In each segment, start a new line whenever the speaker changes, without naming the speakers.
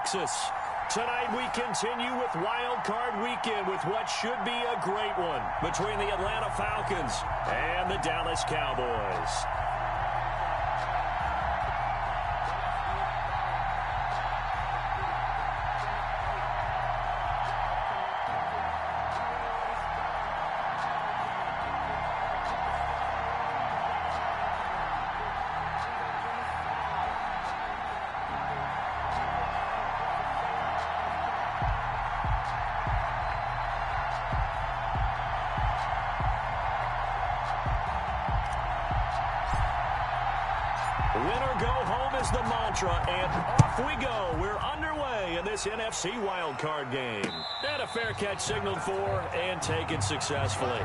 Texas. Tonight we continue with Wildcard Weekend with what should be a great one between the Atlanta Falcons and the Dallas Cowboys. Winner go home is the mantra, and off we go. We're underway in this NFC wildcard game. And a fair catch signaled for and taken successfully.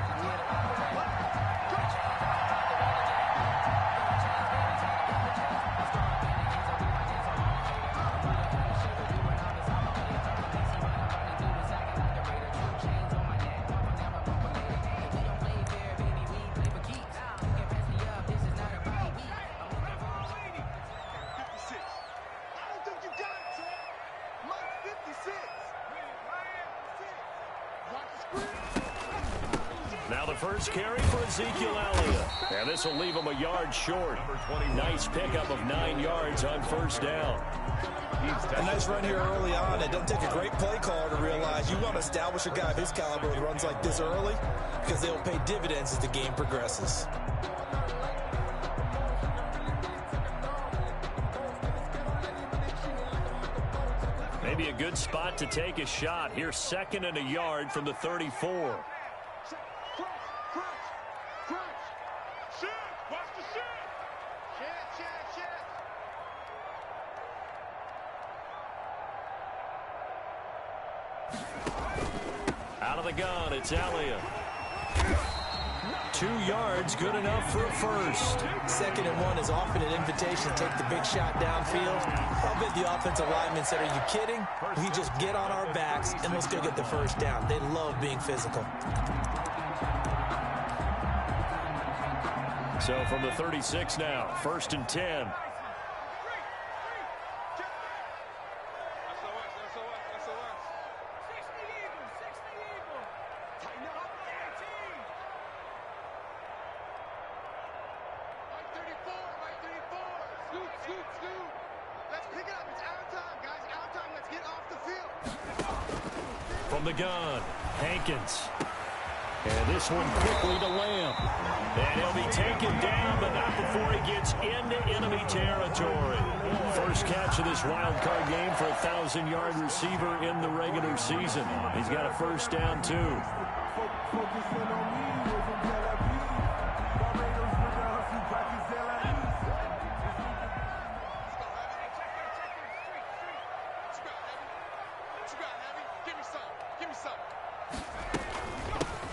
Now the first carry for Ezekiel Elliott. And this will leave him a yard short. Nice pickup of 9 yards on first down.
A nice run here early on. It doesn't take a great play caller to realize you want to establish a guy of his caliber with runs like this early because they'll pay dividends as the game progresses.
Maybe a good spot to take a shot. Here's 2nd and a yard from the 34. Out of the gun, it's Elliott. 2 yards, good enough for a first.
2nd and 1 is often an invitation to take the big shot downfield. I'll bet the offensive lineman said, "Are you kidding? We just get on our backs and let's go get the first down." They love being physical.
So from the 36 now, 1st and 10. From the gun, Hankins. And this one quickly to Lamb. And he'll be taken down, but not before he gets into enemy territory. First catch of this wild card game for a 1,000-yard receiver in the regular season. He's got a first down, too.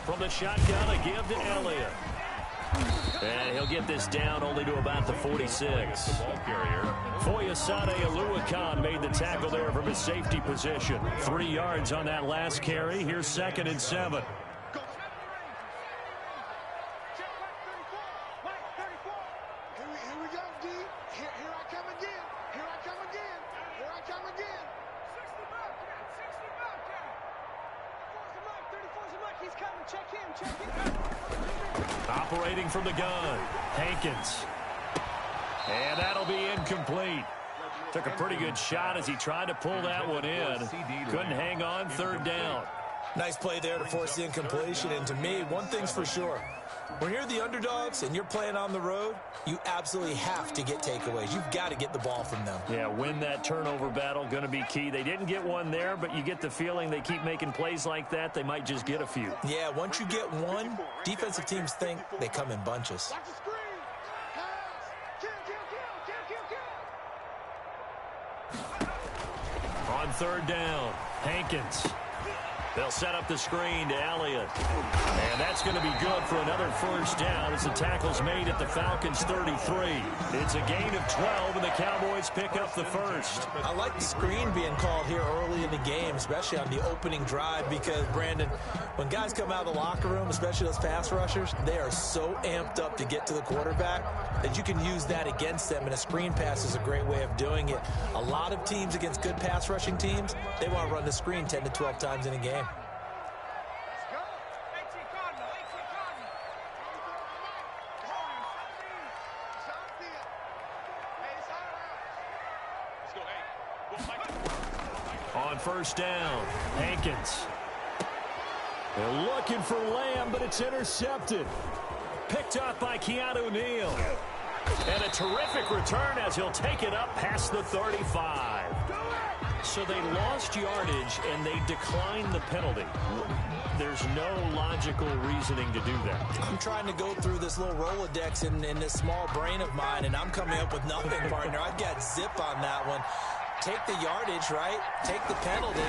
From the shotgun, a give to Elliott. And he'll get this down only to about the 46. Foyesade Aluakan made the tackle there from his safety position. 3 yards on that last carry. Here's 2nd and 7. Operating from the gun, Hankins. And that'll be incomplete. Took a pretty good shot as he tried to pull that one in. Couldn't hang on, 3rd down.
Nice play there to force the incompletion. And to me, one thing's for sure. When you're the underdogs and you're playing on the road, you absolutely have to get takeaways. You've got to get the ball from them.
Yeah, win that turnover battle, going to be key. They didn't get one there, but you get the feeling they keep making plays like that, they might just get a few.
Yeah, once you get one, defensive teams think they come in bunches.
On 3rd down, Hankins. They'll set up the screen to Elliott. And that's going to be good for another first down as the tackle's made at the Falcons' 33. It's a gain of 12, and the Cowboys pick up the first.
I like the screen being called here early in the game, especially on the opening drive, because, Brandon, when guys come out of the locker room, especially those pass rushers, they are so amped up to get to the quarterback that you can use that against them, and a screen pass is a great way of doing it. A lot of teams against good pass rushing teams, they want to run the screen 10 to 12 times in a game.
On first down, Hankins. They're looking for Lamb, but it's intercepted. Picked up by Keanu Neal. And a terrific return as he'll take it up past the 35. So they lost yardage, and they declined the penalty. There's no logical reasoning to do that.
I'm trying to go through this little Rolodex in this small brain of mine, and I'm coming up with nothing, partner. I've got zip on that one. Take the yardage, right? Take the penalty.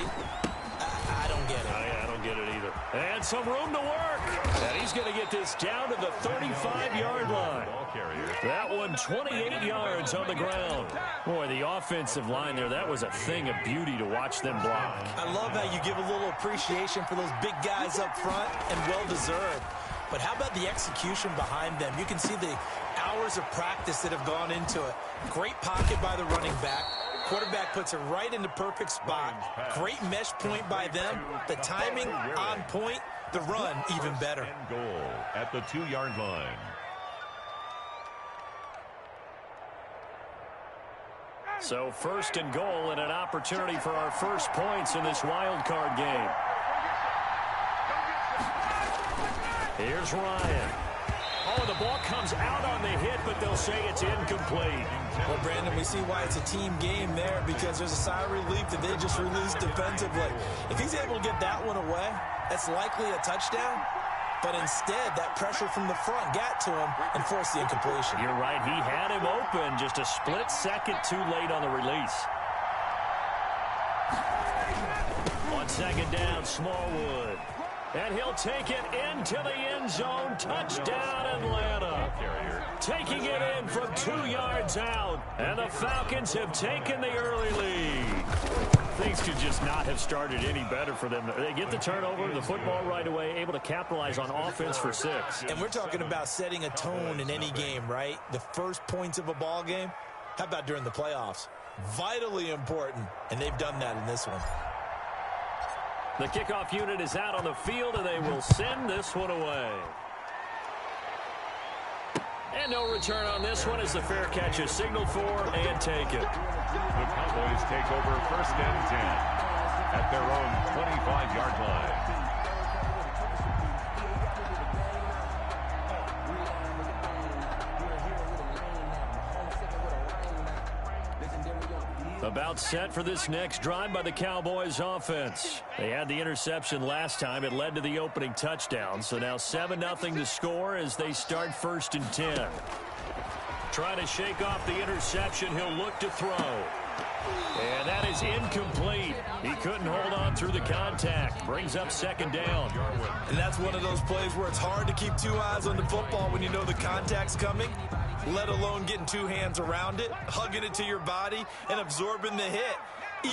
I don't get it.
I don't get it either. And some room to work. And he's going to get this down to the 35-yard line. That one 28 yards on the ground. Boy, the offensive line there, that was a thing of beauty to watch them block.
I love how you give a little appreciation for those big guys up front, and well-deserved. But how about the execution behind them? You can see the hours of practice that have gone into it. Great pocket by the running back. Quarterback puts it right in the perfect spot. Great mesh point by them. The timing on point. The run even better.
Goal at the 2-yard line.
So first and goal, and an opportunity for our first points in this wild card game. Here's Ryan. Oh, the ball comes out on the hit, but they'll say it's incomplete.
Well, Brandon, we see why it's a team game there, because there's a sigh of relief that they just released defensively. If he's able to get that one away, that's likely a touchdown. But instead, that pressure from the front got to him and forced the incompletion.
You're right. He had him open, just a split second too late on the release. On second down, Smallwood. And he'll take it into the end zone. Touchdown, Atlanta. Taking it in from 2 yards out. And the Falcons have taken the early lead. Things could just not have started any better for them. They get the turnover, the football right away, able to capitalize on offense for 6.
And we're talking about setting a tone in any game, right? The first points of a ball game. How about during the playoffs? Vitally important, and they've done that in this one.
The kickoff unit is out on the field, and they will send this one away. And no return on this one as the fair catch is signaled for and taken.
The Cowboys take over first and 10 at their own 25-yard line.
About set for this next drive by the Cowboys offense. They had the interception last time. It led to the opening touchdown. So now 7-0 to score as they start first and 10. Trying to shake off the interception. He'll look to throw. And that is incomplete. He couldn't hold on through the contact. Brings up second down.
And that's one of those plays where it's hard to keep 2 eyes on the football when you know the contact's coming, let alone getting 2 hands around it, hugging it to your body, and absorbing the hit.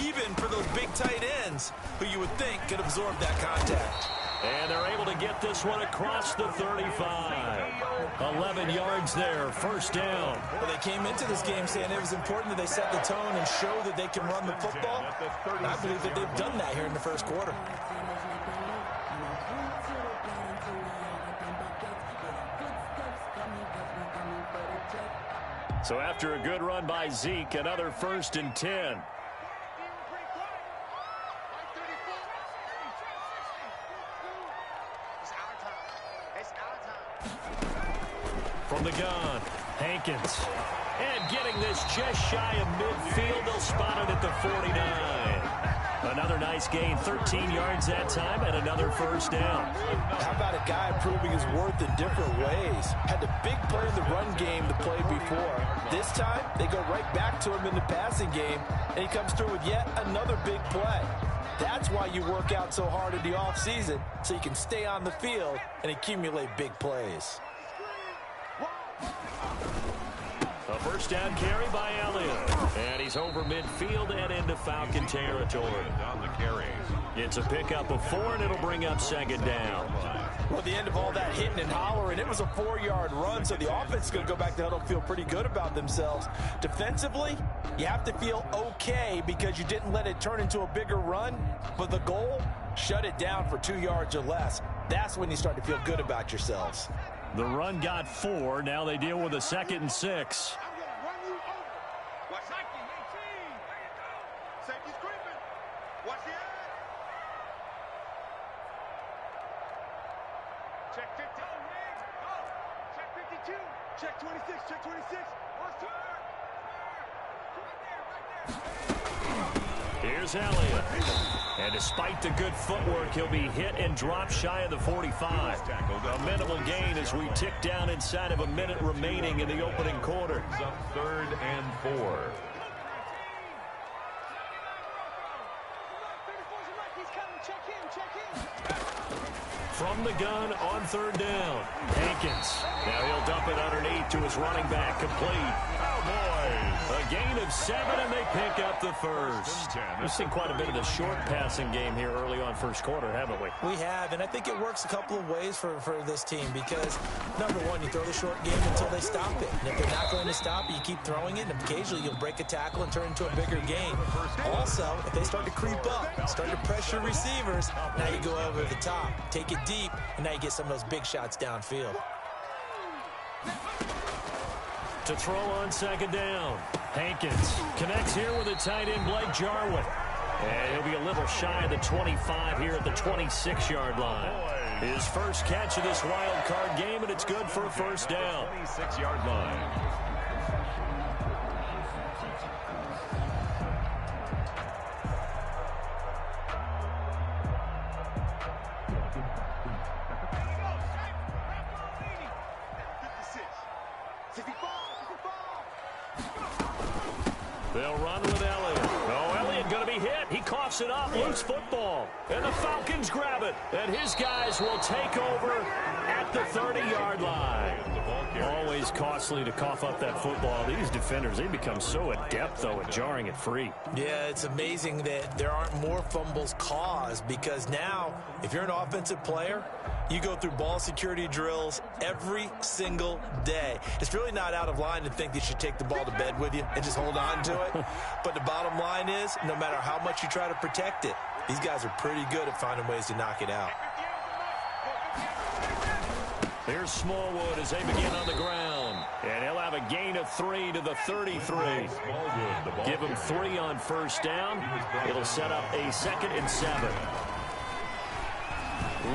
Even for those big tight ends who you would think could absorb that contact.
And they're able to get this one across the 35. 11 yards there, first down.
Well, they came into this game saying it was important that they set the tone and show that they can run the football. And I believe that they've done that here in the first quarter.
So after a good run by Zeke, another first and 10. From the gun, Hankins. And getting this just shy of midfield, they'll spot it at the 49. Another nice gain, 13 yards that time, and another first down.
How about a guy proving his worth in different ways? Had the big play in the run game to play before. This time, they go right back to him in the passing game, and he comes through with yet another big play. That's why you work out so hard in the offseason, so you can stay on the field and accumulate big plays.
A first down carry by Elliott. And he's over midfield and into Falcon territory.
On the carry.
It's a pickup of 4, and it'll bring up second down.
Well, at the end of all that hitting and hollering, it was a 4-yard run, so the offense is going to go back to huddle and feel pretty good about themselves. Defensively, you have to feel okay because you didn't let it turn into a bigger run, but the goal, shut it down for 2 yards or less. That's when you start to feel good about yourselves.
The run got 4. Now they deal with a 2nd and 6.
Check 50. Check 52. Check 26. Check 26. What's turn?
Here's Elliott. And despite the good footwork, he'll be hit and dropped shy of the 45. A minimal gain as we tick down inside of a minute remaining in the opening quarter.
It's up 3rd and 4.
From the gun on 3rd down. Hankins. Now he'll dump it underneath to his running back, complete. Cowboys. A gain of 7, and they pick up the first. We've seen quite a bit of the short passing game here early on first quarter, haven't we?
We have, and I think it works a couple of ways for this team because, number one, you throw the short game until they stop it. And if they're not going to stop it, you keep throwing it, and occasionally you'll break a tackle and turn into a bigger gain. Also, if they start to creep up, start to pressure receivers, now you go over the top, take it deep, and now you get some of those big shots downfield.
To throw on 2nd down. Hankins connects here with a tight end, Blake Jarwin. And he'll be a little shy of the 25 here at the 26-yard line. His first catch of this wild card game, and it's good for a first down.
26-yard line.
They'll run with Elliott. Oh, Elliott going to be hit. He coughs it up. Loose football. And the Falcons grab it. And his guys will take over at the 30-yard line. Always costly to cough up that football. These defenders, they become so adept, though, at jarring it free.
Yeah, it's amazing that there aren't more fumbles caused because now, if you're an offensive player, you go through ball security drills every single day. It's really not out of line to think that you should take the ball to bed with you and just hold on to it. But the bottom line is, no matter how much you try to protect it, these guys are pretty good at finding ways to knock it out.
Here's Smallwood as they begin on the ground. And he'll have a gain of 3 to the 33. Give him 3 on first down. It'll set up a 2nd and 7.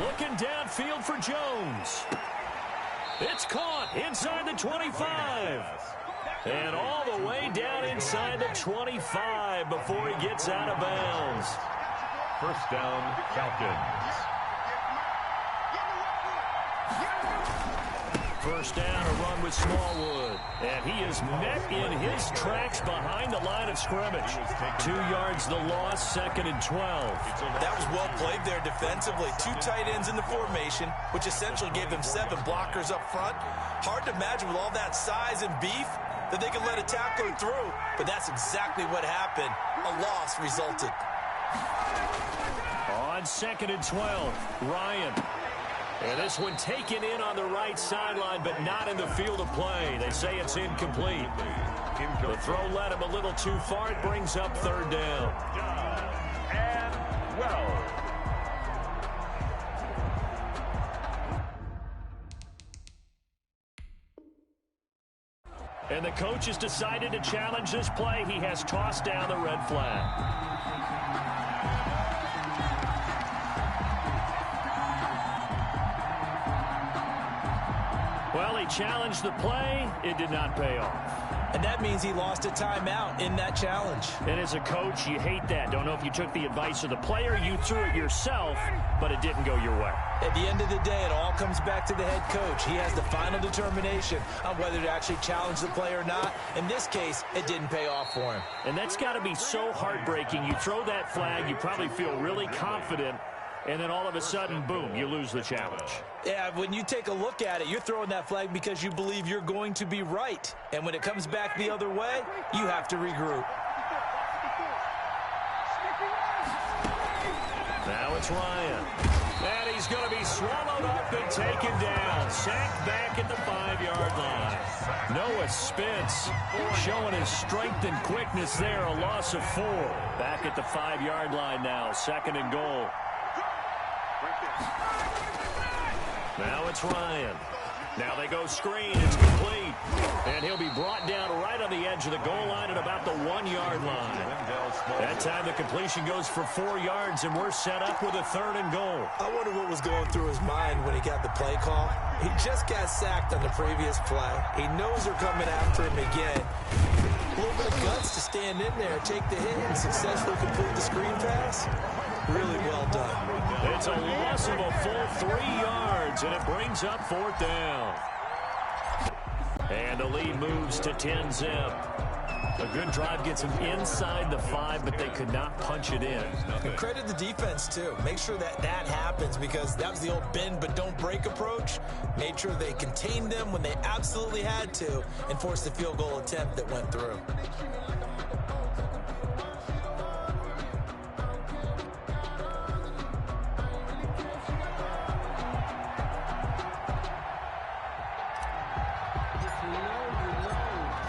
Looking downfield for Jones. It's caught inside the 25. And all the way down inside the 25 before he gets out of bounds.
First down, Falcons.
First down, a run with Smallwood. And he is met in his tracks behind the line of scrimmage. 2 yards the loss, 2nd and 12.
That was well played there defensively. 2 tight ends in the formation, which essentially gave them 7 blockers up front. Hard to imagine with all that size and beef that they could let a tackler through. But that's exactly what happened. A loss resulted.
On 2nd and 12, Ryan. And this one taken in on the right sideline, but not in the field of play. They say it's incomplete. The throw led him a little too far. It brings up 3rd down.
And well.
And the coach has decided to challenge this play. He has tossed down the red flag. Well, he challenged the play. It did not pay off.
And that means he lost a timeout in that challenge.
And as a coach, you hate that. Don't know if you took the advice of the player, you threw it yourself, but it didn't go your way.
At the end of the day, it all comes back to the head coach. He has the final determination on whether to actually challenge the play or not. In this case, it didn't pay off for him.
And that's got to be so heartbreaking. You throw that flag, you probably feel really confident, and then all of a sudden, boom, you lose the challenge.
Yeah, when you take a look at it, you're throwing that flag because you believe you're going to be right. And when it comes back the other way, you have to regroup.
Now it's Ryan. And he's going to be swallowed up and taken down. Sacked back at the 5-yard line. Noah Spence showing his strength and quickness there. A loss of 4. Back at the 5-yard line now. 2nd and goal. Now it's Ryan. Now they go screen. It's complete. And he'll be brought down right on the edge of the goal line at about the 1-yard line. That time the completion goes for 4 yards, and we're set up with a 3rd and goal.
I wonder what was going through his mind when he got the play call. He just got sacked on the previous play. He knows they're coming after him again. A little bit of guts to stand in there, take the hit, and successfully complete the screen pass. Really well done.
It's a loss of a full 3 yards, and it brings up 4th down. And the lead moves to 10-zip. A good drive gets them inside the 5, but they could not punch it in.
And credit the defense, too. Make sure that happens, because that was the old bend but don't break approach. Made sure they contained them when they absolutely had to and forced the field goal attempt that went through.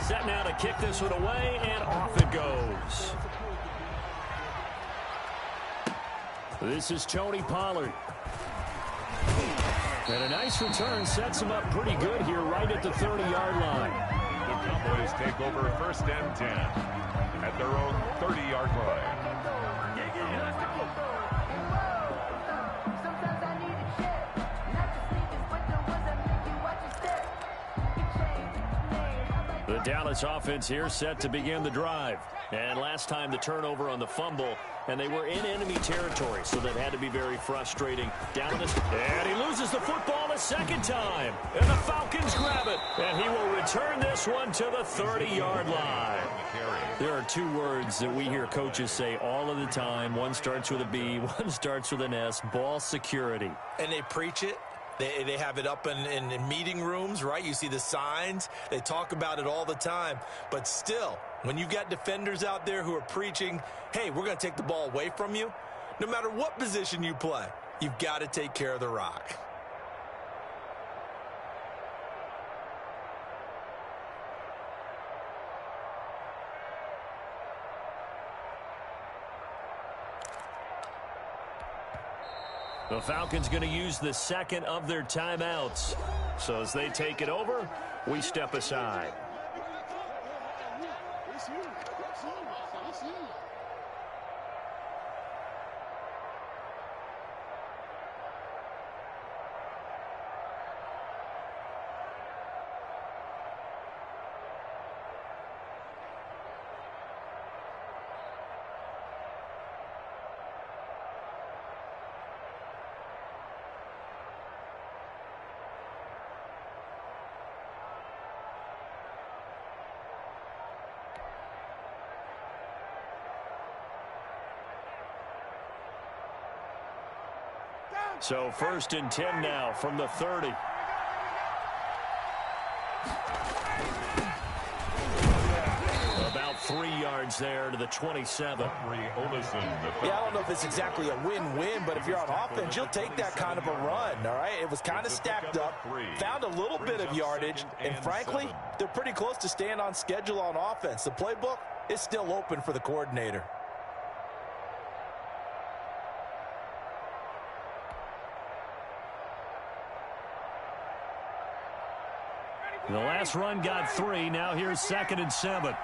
Set now to kick this one away, and off it goes. This is Tony Pollard. And a nice return sets him up pretty good here right at the 30-yard line.
The Cowboys take over 1st and 10 at their own 30-yard line.
The Dallas offense here set to begin the drive. And last time the turnover on the fumble, and they were in enemy territory, so that had to be very frustrating. Down this, and he loses the football a 2nd time. And the Falcons grab it, and he will return this one to the 30-yard line. There are 2 words that we hear coaches say all of the time. One starts with a B, one starts with an S, ball security.
And they preach it. They have it up in meeting rooms, right? You see the signs. They talk about it all the time. But still, when you got defenders out there who are preaching, hey, we're going to take the ball away from you, no matter what position you play, you've got to take care of the rock.
The Falcons going to use the 2nd of their timeouts. So as they take it over, we step aside. So 1st and 10 now from the 30. About 3 yards there to the 27.
Yeah,
I don't know if it's exactly a win-win, but if you're on offense, you'll take that kind of a run, all right? It was kind of stacked up, found a little bit of yardage, and frankly, they're pretty close to staying on schedule on offense. The playbook is still open for the coordinator.
The last run got 3. Now here's 2nd and 7.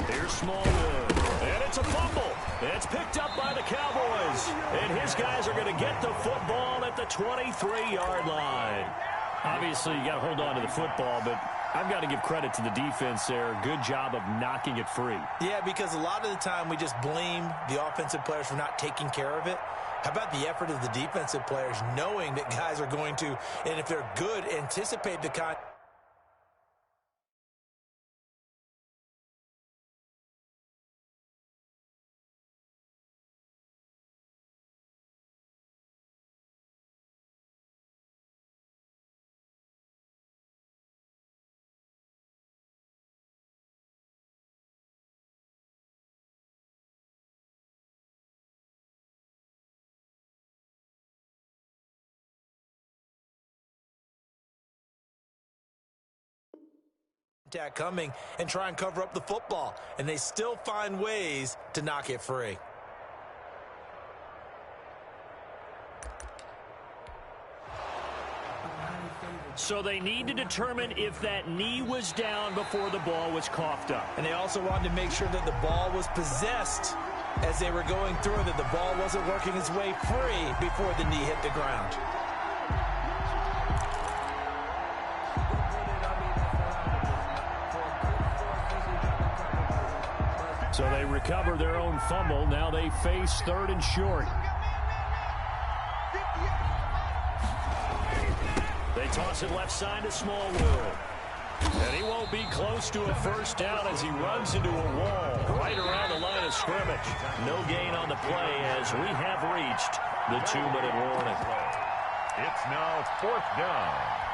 Here's Smallwood. And it's a fumble. It's picked up by the Cowboys. And his guys are going to get the football at the 23-yard line. Obviously, you got to hold on to the football, but I've got to give credit to the defense there. Good job of knocking it free.
Yeah, because a lot of the time we just blame the offensive players for not taking care of it. How about the effort of the defensive players knowing that guys are going to, and if they're good, anticipate the kind. Coming and try and cover up the football, and they still find ways to knock it free.
So they need to determine if that knee was down before the ball was coughed up.
And they also wanted to make sure that the ball was possessed as they were going through, that the ball wasn't working its way free before the knee hit the ground.
So they recover their own fumble. Now they face 3rd and short. They toss it left side to Smallwood. And he won't be close to a first down as he runs into a wall right around the line of scrimmage. No gain on the play as we have reached the 2-minute warning.
It's now 4th down.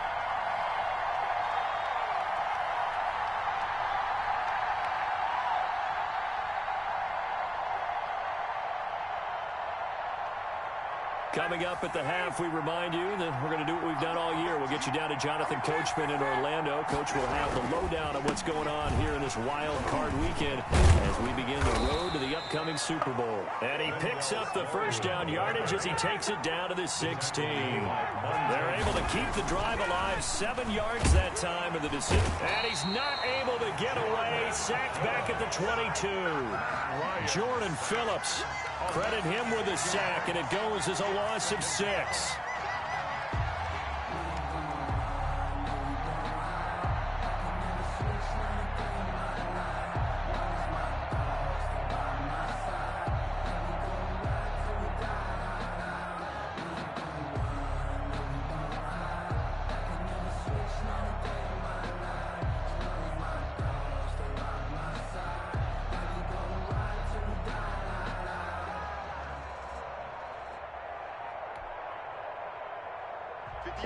Coming up at the half, we remind you that we're going to do what we've done all year. We'll get you down to Jonathan Coachman in Orlando. Coach will have the lowdown of what's going on here in this wild card weekend as we begin the road to the upcoming Super Bowl. And he picks up the first down yardage as he takes it down to the 16. They're able to keep the drive alive, 7 yards that time in the decision. And he's not able to get away, sacked back at the 22. Jordan Phillips. Credit him with a sack, and it goes as a loss of 6.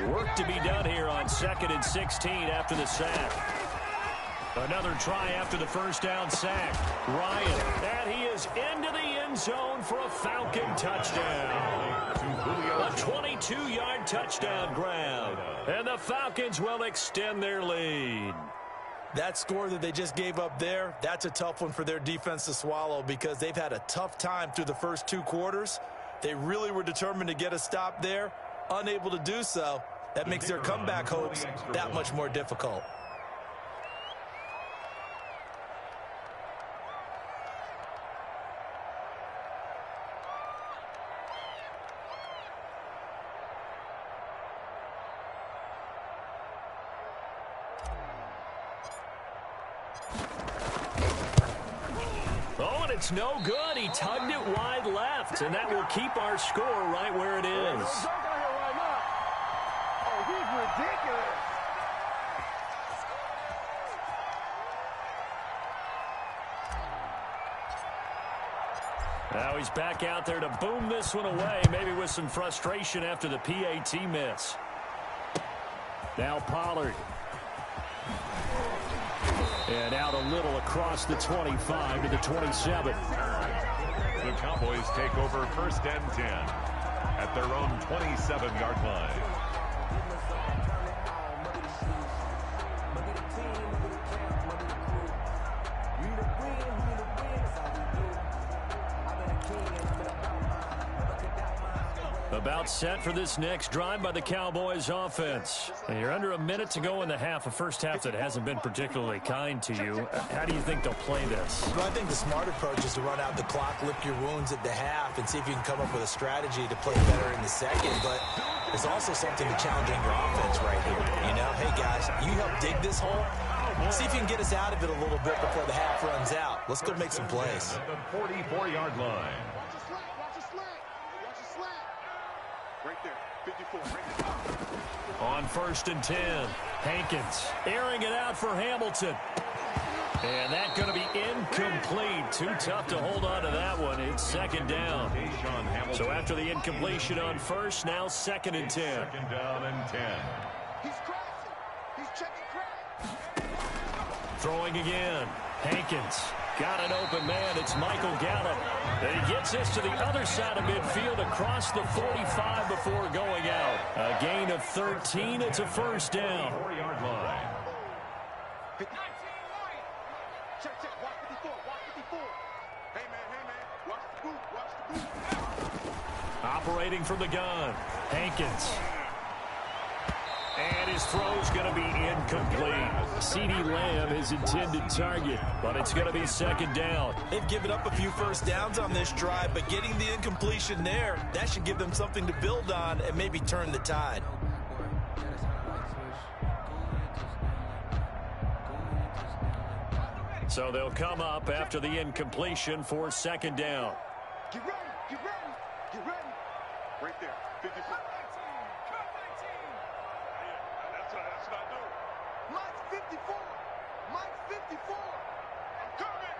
Work to be done here on 2nd and 16 after the sack. Another try after the first down sack. Ryan, and he is into the end zone for a Falcon touchdown. A 22-yard touchdown grab. And the Falcons will extend their lead.
That score that they just gave up there, that's a tough one for their defense to swallow because they've had a tough time through the first 2 quarters. They really were determined to get a stop there. Unable to do so, that makes their comeback hopes that much more difficult.
Oh, and it's no good. He tugged it wide left, and that will keep our score right where it is.
Ridiculous.
Now he's back out there to boom this one away, maybe with some frustration after the PAT miss. Now Pollard. And out a little across the 25 to the 27.
The Cowboys take over 1st and 10 at their own 27-yard line.
About set for this next drive by the Cowboys offense. And you're under a minute to go in the half, a first half that hasn't been particularly kind to you. How do you think they'll play this?
Well, I think the smart approach is to run out the clock, lick your wounds at the half, and see if you can come up with a strategy to play better in the second. But There's also something to challenging your offense right here. You know, hey, guys, you help dig this hole. See if you can get us out of it a little bit before the half runs out. Let's go make some plays.
At the 44-yard line.
Watch your slant. Watch your slant. Watch your slant. Right there. 54. Right there.
On 1st and 10, Hankins airing it out for Hamilton. And that's going to be incomplete. Too tough to hold on to that one. It's 2nd down. So after the incompletion on 1st, now 2nd and 10.
2nd down and 10.
He's crashing. He's checking crash.
Throwing again. Hankins. Got an open man. It's Michael Gallup. And he gets this to the other side of midfield across the 45 before going out. A gain of 13. It's a 1st down.
4-yard line.
Check, check. Watch 54. Watch 54. Hey, man. Watch the boot. Watch the boot.
Operating from the gun. Hankins. And his throw's going to be incomplete. CeeDee Lamb his intended target, but it's going to be 2nd down.
They've given up a few first downs on this drive, but getting the incompletion there, that should give them something to build on and maybe turn the tide.
So they'll come up after the incompletion for 2nd down.
Get ready. Get ready. Get ready. Right there. 54. That's what I do. Mike's 54. Mike's 54. I'm coming.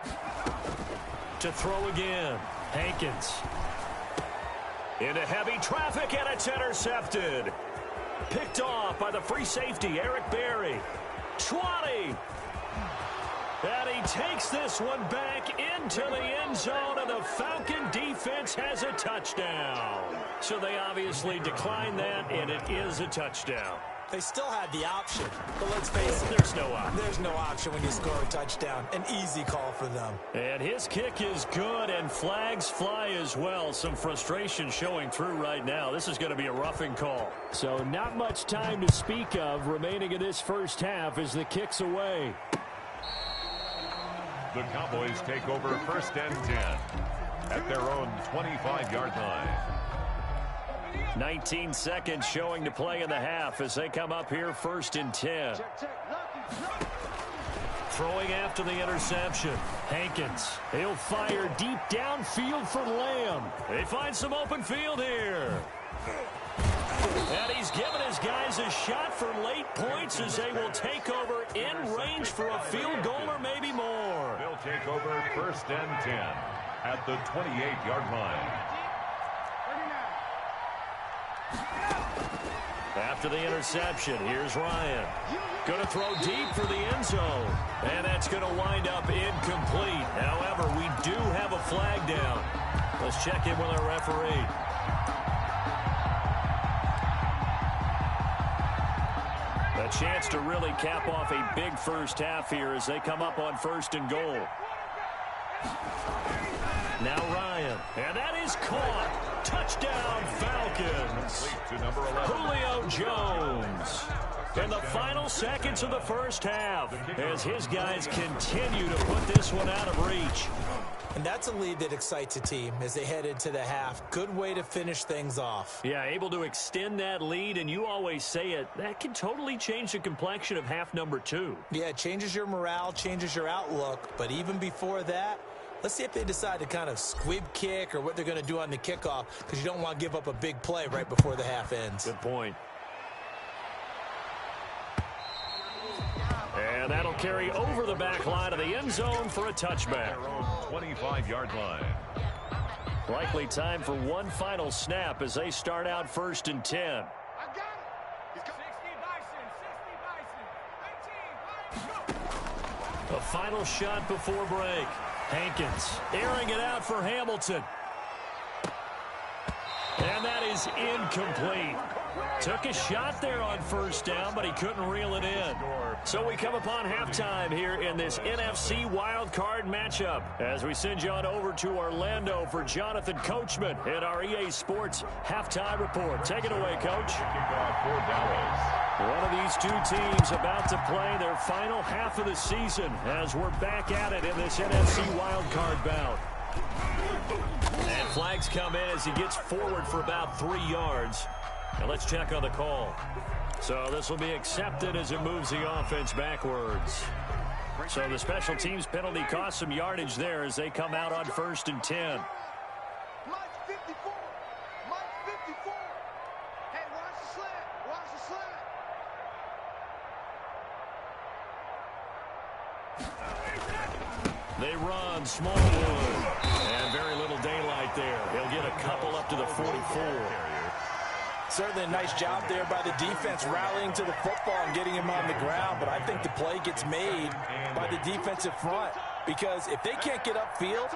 To throw again. Hankins. Into heavy traffic, and it's intercepted. Picked off by the free safety, Eric Berry. 20. And he takes this one back into the end zone, and the Falcon defense has a touchdown. So they obviously declined that, and it is a touchdown.
They still had the option, but let's face it.
There's no option.
There's no option when you score a touchdown. An easy call for them.
And his kick is good, and flags fly as well. Some frustration showing through right now. This is going to be a roughing call. So not much time to speak of remaining in this first half as the kick's away.
The Cowboys take over 1st and 10 at their own 25-yard line.
19 seconds showing to play in the half as they come up here 1st and 10. Throwing after the interception. Hankins. He'll fire deep downfield for Lamb. They find some open field here. And he's given his guys a shot for late points as they will take over in range for a field goal or maybe more.
They'll take over 1st and 10 at the 28-yard line.
After the interception, here's Ryan. Going to throw deep for the end zone. And that's going to wind up incomplete. However, we do have a flag down. Let's check in with our referee. A chance to really cap off a big first half here as they come up on 1st and goal. Now Ryan. And that is caught. Touchdown, Falcons.
To number 11.
Julio Jones. In the final seconds of the first half as his guys continue to put this one out of reach.
And that's a lead that excites a team as they head into the half. Good way to finish things off.
Yeah, able to extend that lead, and you always say it, that can totally change the complexion of half number 2.
Yeah, it changes your morale, changes your outlook. But even before that, let's see if they decide to kind of squib kick or what they're going to do on the kickoff, because you don't want to give up a big play right before the half ends.
Good point. And that'll carry over the back line of the end zone for a touchback.
25-yard line.
Likely time for one final snap as they start out 1st and 10.
I got it. He's got 60 Bison, 60 Bison. 19.
A final shot before break. Hankins airing it out for Hamilton. And that is incomplete. Took a shot there on 1st down, but he couldn't reel it in. So we come upon halftime here in this NFC Wildcard matchup as we send you on over to Orlando for Jonathan Coachman in our EA Sports Halftime Report. Take it away, Coach.
Kickoff for Dallas.
One of these two teams about to play their final half of the season as we're back at it in this NFC Wildcard bout. And flags come in as he gets forward for about 3 yards. And let's check on the call. So this will be accepted as it moves the offense backwards. So the special teams penalty cost some yardage there as they come out on 1st and 10.
Mike 54. Mike 54. Hey, watch the slant. Watch the slant.
They run Smallwood. And very little daylight there. He'll get a couple up to the 44.
Certainly a nice job there by the defense rallying to the football and getting him on the ground. But I think the play gets made by the defensive front. Because if they can't get upfield,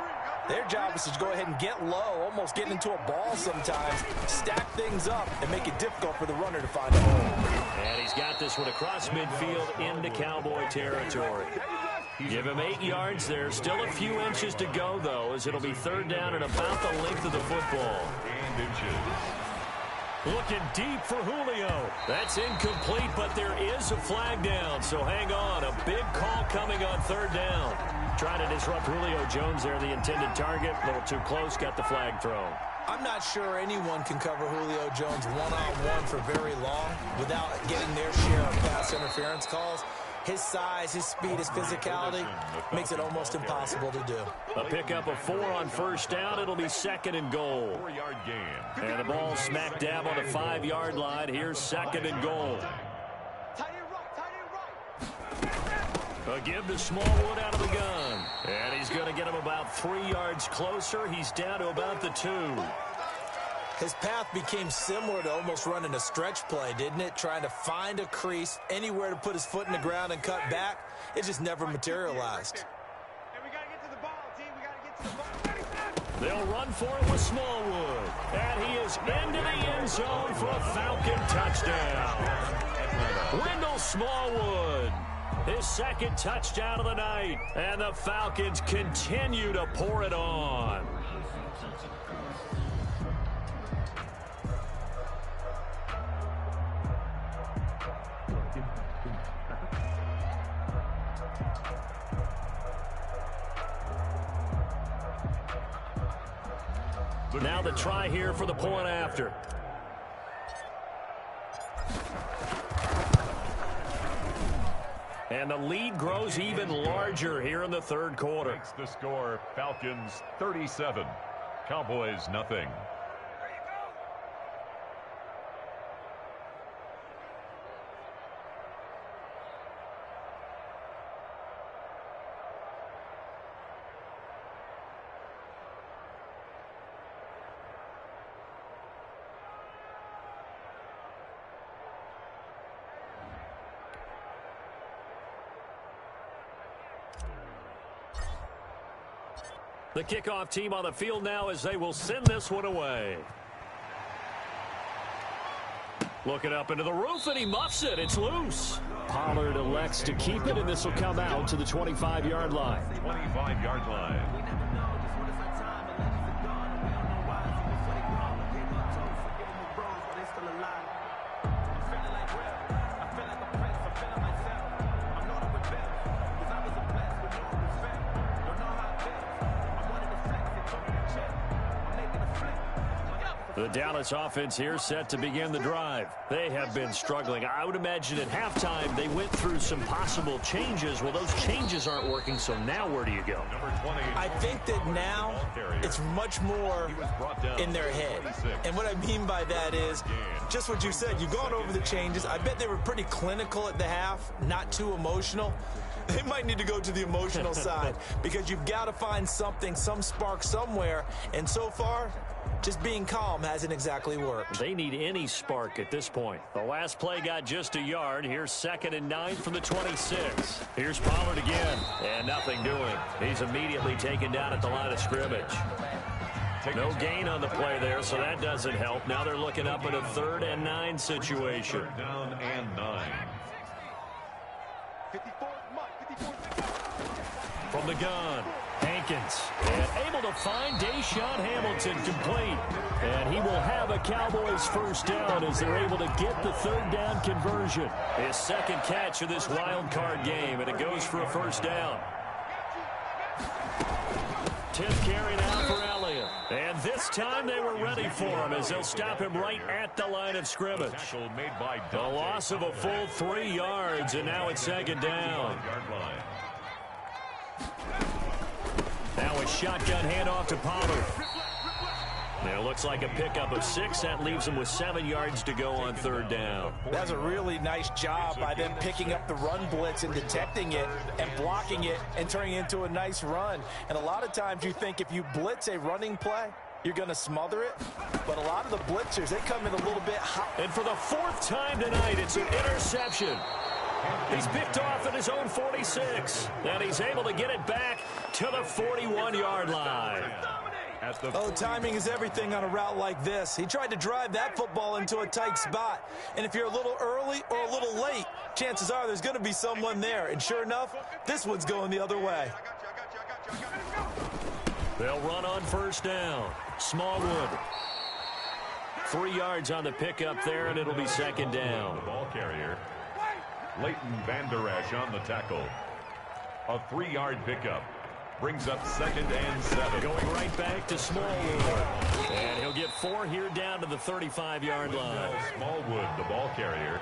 their job is to go ahead and get low, almost get into a ball sometimes, stack things up, and make it difficult for the runner to find a hole.
And he's got this one across midfield into Cowboy territory. Give him 8 yards there. Still a few inches to go, though, as it'll be 3rd down and about the length of the football.
And inches.
Looking deep for Julio. That's incomplete, but there is a flag down, so hang on. A big call coming on 3rd down. Trying to disrupt Julio Jones there, the intended target. A little too close, got the flag thrown.
I'm not sure anyone can cover Julio Jones one-on-one for very long without getting their share of pass interference calls. His size, his speed, his physicality makes it almost impossible to do.
A pickup of 4 on 1st down. It'll be 2nd and goal.
4-yard gain.
And the ball smack dab on the 5-yard line. Here's 2nd and goal.
Tight end right.
A give to Smallwood out of the gun. And he's going to get him about 3 yards closer. He's down to about the 2.
His path became similar to almost running a stretch play, didn't it? Trying to find a crease, anywhere to put his foot in the ground and cut back. It just never materialized.
And we got to get to the ball, team. We got to get to the ball.
They'll run for it with Smallwood. And he is into the end zone for a Falcon touchdown. Wendell Smallwood, his 2nd touchdown of the night. And the Falcons continue to pour it on. Now the try here for the point after. And the lead grows even larger here in the 3rd quarter.
Makes the score Falcons 37. Cowboys nothing.
The kickoff team on the field now as they will send this one away. Looking up into the roof, and he muffs it. It's loose. Pollard elects to keep it, and this will come out to the 25-yard line.
25-yard line.
The Dallas offense here set to begin the drive. They have been struggling. I would imagine at halftime they went through some possible changes. Well, those changes aren't working, so now where do you go?
I think that now it's much more in their head. And what I mean by that is just what you said. You've gone over the changes. I bet they were pretty clinical at the half, not too emotional. They might need to go to the emotional side because you've got to find something, some spark somewhere. And so far, just being calm hasn't exactly worked.
They need any spark at this point. The last play got just a yard. Here's 2nd and 9 from the 26. Here's Pollard again, and nothing doing. He's immediately taken down at the line of scrimmage. No gain on the play there, so that doesn't help. Now they're looking up at a 3rd and 9 situation.
3rd down and 9.
54, Mike, 54.
From the gun, Hankins, and able to find Deshaun Hamilton complete. And he will have a Cowboys 1st down as they're able to get the 3rd down conversion. His 2nd catch of this wild card game, and it goes for a 1st down. 10th carry now for Elliott. And this this time they were ready for him as they'll stop him right at the line of scrimmage.
Made by
a loss of a full 3 yards, and now it's second down. Now a shotgun handoff to Pollard. It looks like a pickup of 6. That leaves them with 7 yards to go on third down.
That's a really nice job by them picking up the run blitz and detecting it and blocking it and turning it into a nice run. And a lot of times you think if you blitz a running play, you're going to smother it. But a lot of the blitzers, they come in a little bit hot.
And for the 4th time tonight, it's an interception. He's picked off at his own 46. And he's able to get it back to the 41-yard line.
Oh, timing is everything on a route like this. He tried to drive that football into a tight spot. And if you're a little early or a little late, chances are there's going to be someone there. And sure enough, this one's going the other way.
They'll run on first down. Smallwood. 3 yards on the pickup there, and it'll be second down.
The ball carrier, Leighton Vander Esch on the tackle. A 3-yard pickup. Brings up 2nd and 7.
Going right back to Smallwood. And he'll get 4 here down to the 35-yard line.
Smallwood, the ball carrier,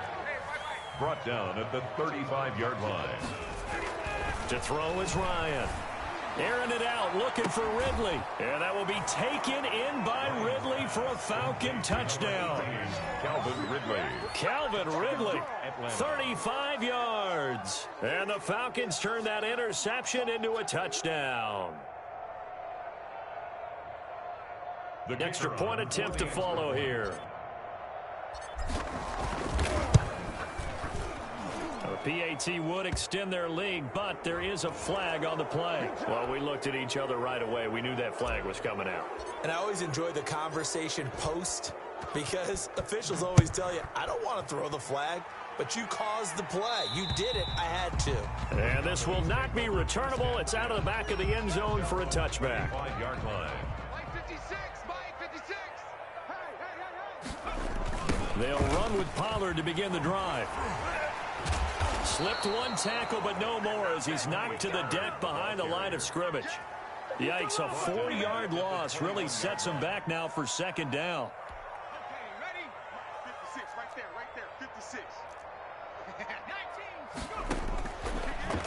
brought down at the 35-yard line.
To throw is Ryan. Airing it out, looking for Ridley. And that will be taken in by Ridley for a Falcon touchdown. Calvin Ridley, 35 yards. And the Falcons turn that interception into a touchdown. The extra point attempt to follow here. PAT would extend their lead, but there is a flag on the play. Well, we looked at each other right away. We knew that flag was coming out.
And I always enjoy the conversation post because officials always tell you, I don't want to throw the flag, but you caused the play. You did it. I had to.
And this will not be returnable. It's out of the back of the end zone for a touchback.
5-yard line.
They'll run with Pollard to begin the drive. Slipped one tackle, but no more as he's knocked to the deck behind the line of scrimmage. Yikes, a 4-yard loss really sets him back now for second down.
Ready? 56, right there, 56.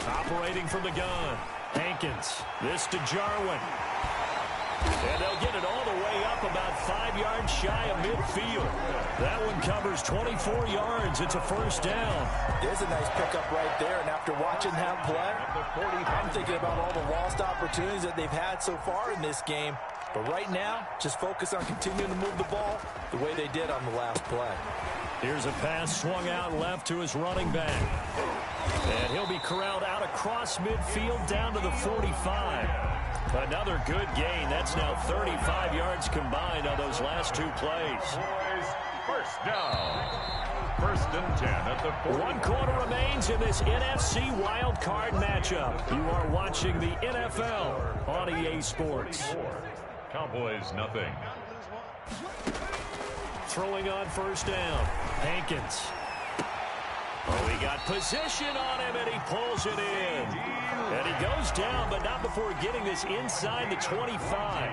Operating from the gun, Hankins. This to Jarwin. And they'll get it all the way up about 5 yards shy of midfield. That one covers 24 yards. It's a first down.
There's a nice pickup right there. And after watching him play, I'm thinking about all the lost opportunities that they've had so far in this game. But right now, just focus on continuing to move the ball the way they did on the last play.
Here's a pass swung out left to his running back. And he'll be corralled out across midfield down to the 45. Another good gain. That's now 35 yards combined on those last 2 plays.
First down. 1st and 10 at the 40.
1 quarter remains in this NFC Wildcard matchup. You are watching the NFL on EA Sports.
Cowboys nothing.
Throwing on first down. Hankins. Oh, he got position on him, and he pulls it in. And he goes down, but not before getting this inside the 25.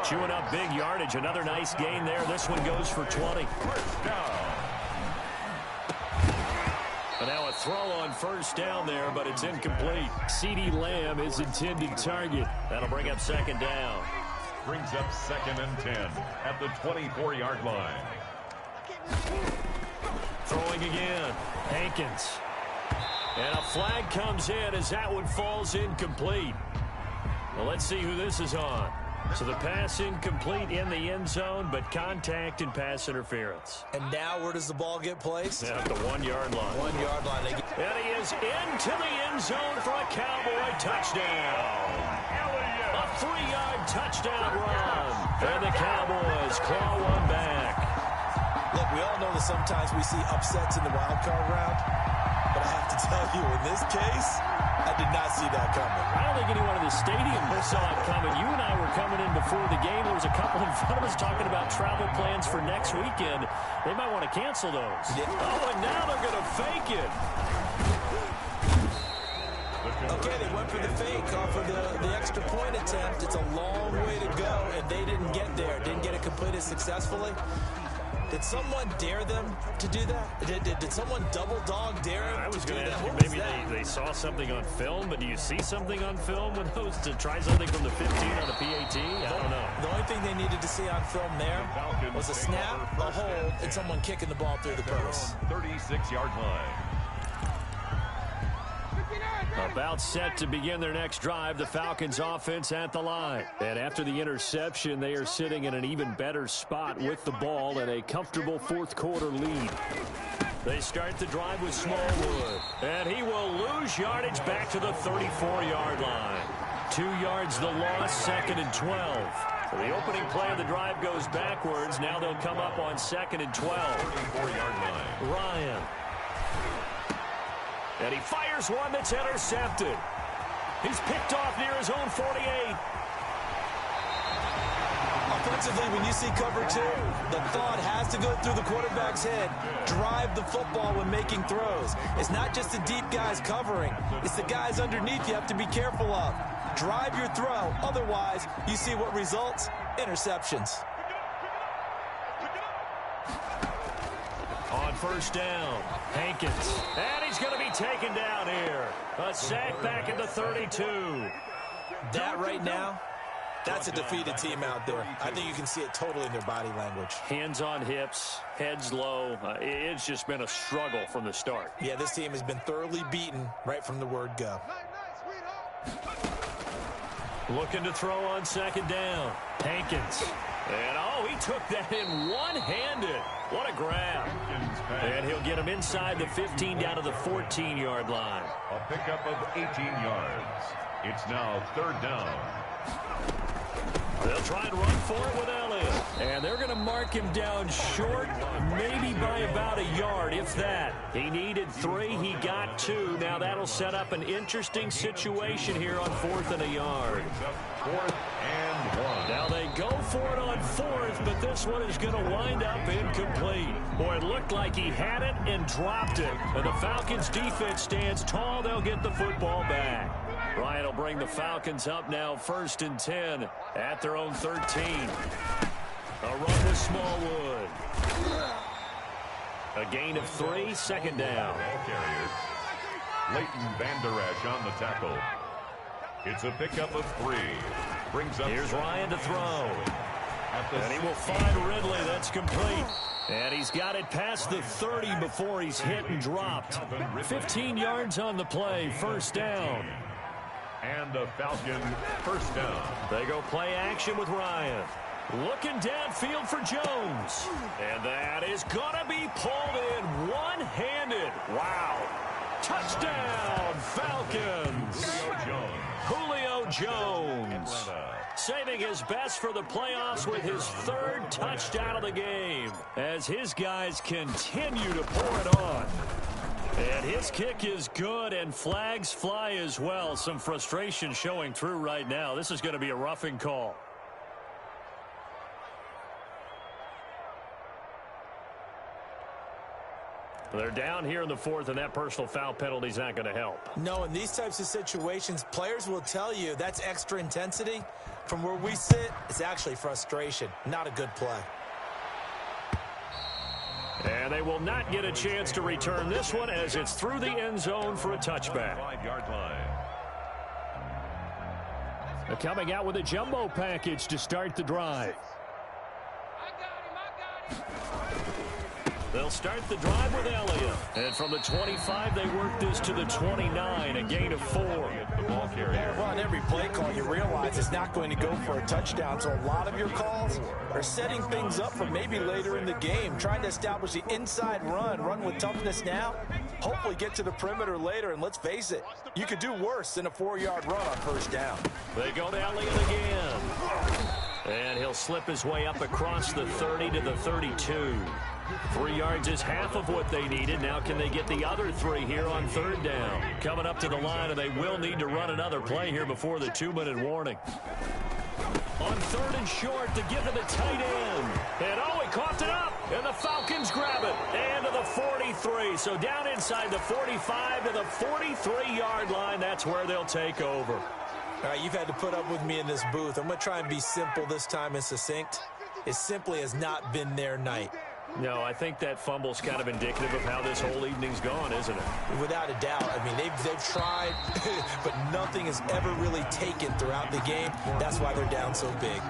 Chewing up big yardage. Another nice gain there. This one goes for 20.
First down.
And now a throw on first down there, but it's incomplete. CeeDee Lamb is intended target. That'll bring up second down.
Brings up 2nd and 10 at the 24-yard line.
Throwing again. Hankins. And a flag comes in as that one falls incomplete. Well, let's see who this is on. So the pass incomplete in the end zone, but contact and pass interference.
And now where does the ball get placed?
At the 1-yard line.
1-yard line.
And he is into the end zone for a Cowboy touchdown. A 3-yard touchdown run. And the Cowboys claw one back.
Look, we all know that sometimes we see upsets in the wild card round. But I have to tell you, in this case, I did not see that coming.
I don't think anyone in the stadium saw it coming. You and I were coming in before the game. There was a couple in front of us talking about travel plans for next weekend. They might want to cancel those. Yeah. Oh, and now they're going to fake it.
Okay, they went for the fake off of the extra point attempt. It's a long way to go, and they didn't get there, did successfully. Did someone dare them to do that? Did someone double dog dare them?
I was
going to
ask you, maybe they saw something on film, but do you see something on film with those to try something from the 15 on the PAT? I don't know.
The only thing they needed to see on film there was a snap, a hold, and someone kicking the ball through the post.
36-yard line.
About set to begin their next drive, the Falcons offense at the line. And after the interception, they are sitting in an even better spot with the ball and a comfortable fourth quarter lead. They start the drive with Smallwood, and he will lose yardage back to the 34-yard line. 2 yards the loss, 2nd and 12. So the opening play of the drive goes backwards. Now they'll come up on 2nd and 12.
34-yard line.
Ryan. And he fires one that's intercepted. He's picked off near his own 48.
Offensively, when you see cover 2, the thought has to go through the quarterback's head. Drive the football when making throws. It's not just the deep guys covering. It's the guys underneath you have to be careful of. Drive your throw. Otherwise, you see what results? Interceptions.
On first down, Hankins. And he's going to be taken down here. A sack back at the 32.
That right now, that's a defeated team out there. I think you can see it totally in their body language.
Hands on hips, heads low. It's just been a struggle from the start.
Yeah, this team has been thoroughly beaten right from the word go.
Looking to throw on 2nd down. Hankins. And, he took that in one-handed. What a grab. And he'll get him inside the 15 down to the 14-yard line.
A pickup of 18 yards. It's now 3rd down.
They'll try and run for it with Elliott. And they're going to mark him down short, maybe by about a yard, if that. He needed 3. He got 2. Now that'll set up an interesting situation here on 4th and a yard.
4th and 1.
Now they go for it on 4th, but this one is going to wind up incomplete. Boy, it looked like he had it and dropped it. And the Falcons defense stands tall. They'll get the football back. Ryan will bring the Falcons up now 1st and 10 at their own 13. A run with Smallwood. A gain of 3, 2nd down.
Ball carriers. Leighton Vander Esch on the tackle. It's a pickup of 3. Brings up.
Here's Ryan to throw. And he will find Ridley. That's complete. And he's got it past the 30 before he's hit and dropped. 15 yards on the play. 1st down.
And a Falcon 1st down.
They go play action with Ryan. Looking downfield for Jones. And that is going to be pulled in one-handed. Wow. Touchdown, Falcons. Julio Jones. Saving his best for the playoffs with his 3rd touchdown of the game as his guys continue to pour it on. And his kick is good, and flags fly as well. Some frustration showing through right now. This is going to be a roughing call. They're down here in the 4th, and that personal foul penalty is not going to help.
No, in these types of situations, players will tell you that's extra intensity. From where we sit, it's actually frustration, not a good play.
And they will not get a chance to return this one as it's through the end zone for a touchback.
5-yard line.
They're coming out with a jumbo package to start the drive. They'll start the drive with Elliott. And from the 25, they work this to the 29, a gain of 4.
The ball carrier.
Well, on every play call, you realize it's not going to go for a touchdown. So a lot of your calls are setting things up for maybe later in the game, trying to establish the inside run with toughness now, hopefully get to the perimeter later. And let's face it, you could do worse than a 4-yard run on 1st down.
They go to Elliott again. And he'll slip his way up across the 30 to the 32. 3 yards is half of what they needed. Now can they get the other 3 here on 3rd down? Coming up to the line, and they will need to run another play here before the 2-minute warning. On 3rd and short, to give to the tight end. And he coughed it up. And the Falcons grab it. And to the 43. So down inside the 45 to the 43-yard line. That's where they'll take over.
All right, you've had to put up with me in this booth. I'm going to try and be simple this time and succinct. it simply has not been their night.
No, I think that fumble's kind of indicative of how this whole evening's gone, isn't it?
Without a doubt. I mean, they've tried, but nothing has ever really taken throughout the game. That's why they're down so big.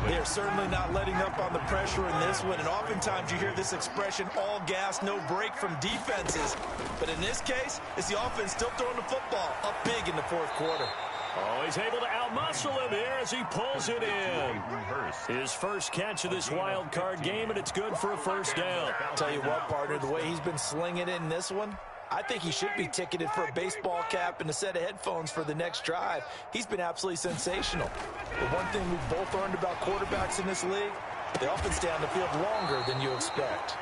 They're certainly not letting up on the pressure in this one, and oftentimes you hear this expression, all gas, no break from defenses. But in this case, it's the offense still throwing the football up big in the fourth quarter.
Oh, he's able to outmuscle him here as he pulls it in. His first catch of this wild card game, and it's good for a first down.
Tell you what, partner, the way he's been slinging it in this one, I think he should be ticketed for a baseball cap and a set of headphones for the next drive. He's been absolutely sensational. The one thing we've both learned about quarterbacks in this league, they often stay on the field longer than you expect.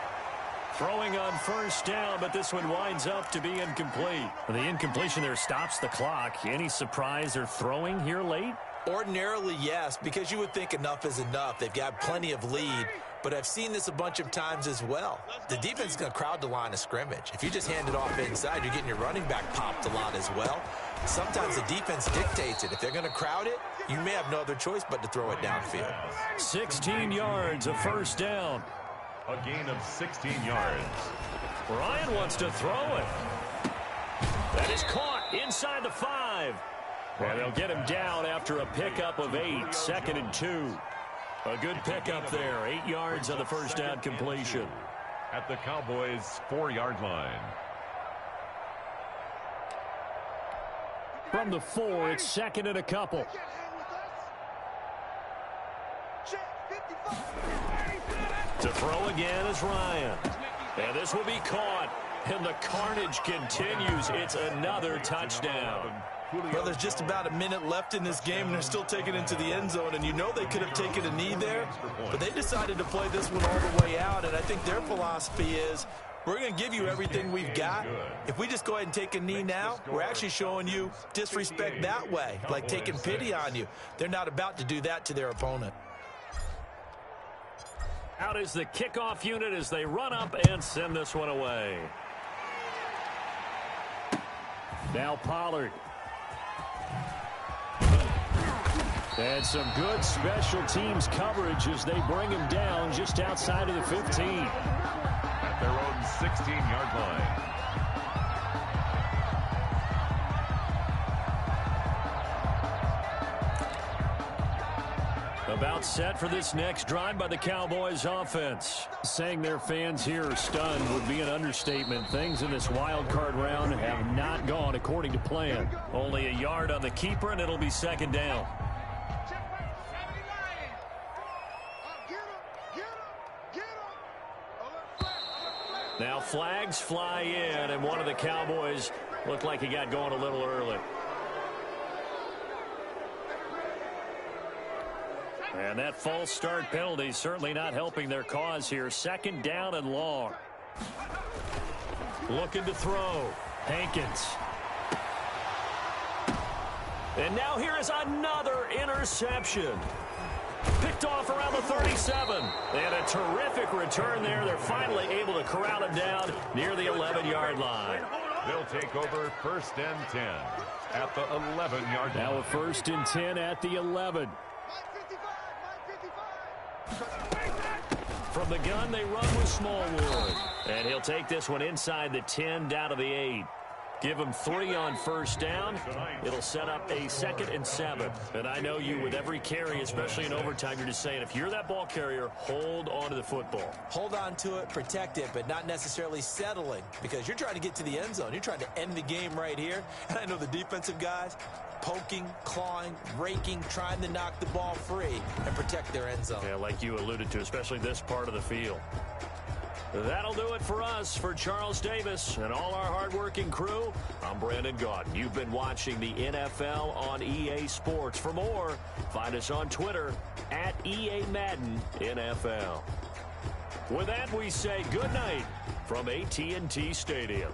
Throwing on first down, but this one winds up to be incomplete. The incompletion there stops the clock. Any surprise they're throwing here late?
Ordinarily, yes, because you would think enough is enough. They've got plenty of lead, but I've seen this a bunch of times as well. The defense is going to crowd the line of scrimmage. If you just hand it off inside, you're getting your running back popped a lot as well. Sometimes the defense dictates it. If they're going to crowd it, you may have no other choice but to throw it downfield.
16 yards, a first down.
A gain of 16 yards.
Ryan wants to throw it. That is caught inside the 5. And they'll get him down after a pickup of 8, 2nd and 2. A good pickup there, 8 yards on the first down completion.
At the Cowboys' 4-yard line.
From the 4, it's 2nd and a couple. To throw again is Ryan. And this will be caught. And the carnage continues. It's another touchdown.
Well, there's just about a minute left in this game, and they're still taking it into the end zone. And you know they could have taken a knee there, but they decided to play this one all the way out. And I think their philosophy is, we're going to give you everything we've got. If we just go ahead and take a knee now, we're actually showing you disrespect that way, like taking pity on you. They're not about to do that to their opponent.
Out is the kickoff unit as they run up and send this one away. Now Pollard. And some good special teams coverage as they bring him down just outside of the 15.
At their own 16-yard line.
About set for this next drive by the Cowboys offense. Saying their fans here are stunned would be an understatement. Things in this wild card round have not gone according to plan. Only a yard on the keeper, and it'll be 2nd down. Now flags fly in, and one of the Cowboys looked like he got going a little early. And that false start penalty certainly not helping their cause here. 2nd down and long. Looking to throw. Hankins. And now here is another interception. Picked off around the 37. And a terrific return there. They're finally able to corral him down near the 11-yard line.
They'll take over 1st and 10 at the 11-yard line.
Now a 1st and 10 at the 11. From the gun, they run with Smallwood. And he'll take this one inside the 10 down to the 8. Give him 3 on first down. It'll set up a 2nd and 7. And I know you, with every carry, especially in overtime, you're just saying, if you're that ball carrier, hold on to the football.
Hold on to it, protect it, but not necessarily settling, because you're trying to get to the end zone. You're trying to end the game right here. And I know the defensive guys poking, clawing, raking, trying to knock the ball free and protect their end zone.
Yeah, like you alluded to, especially this part of the field. That'll do it for us. For Charles Davis and all our hardworking crew, I'm Brandon Gaudin. You've been watching the NFL on EA Sports. For more, find us on Twitter at EA Madden NFL. With that, we say good night from AT&T Stadium.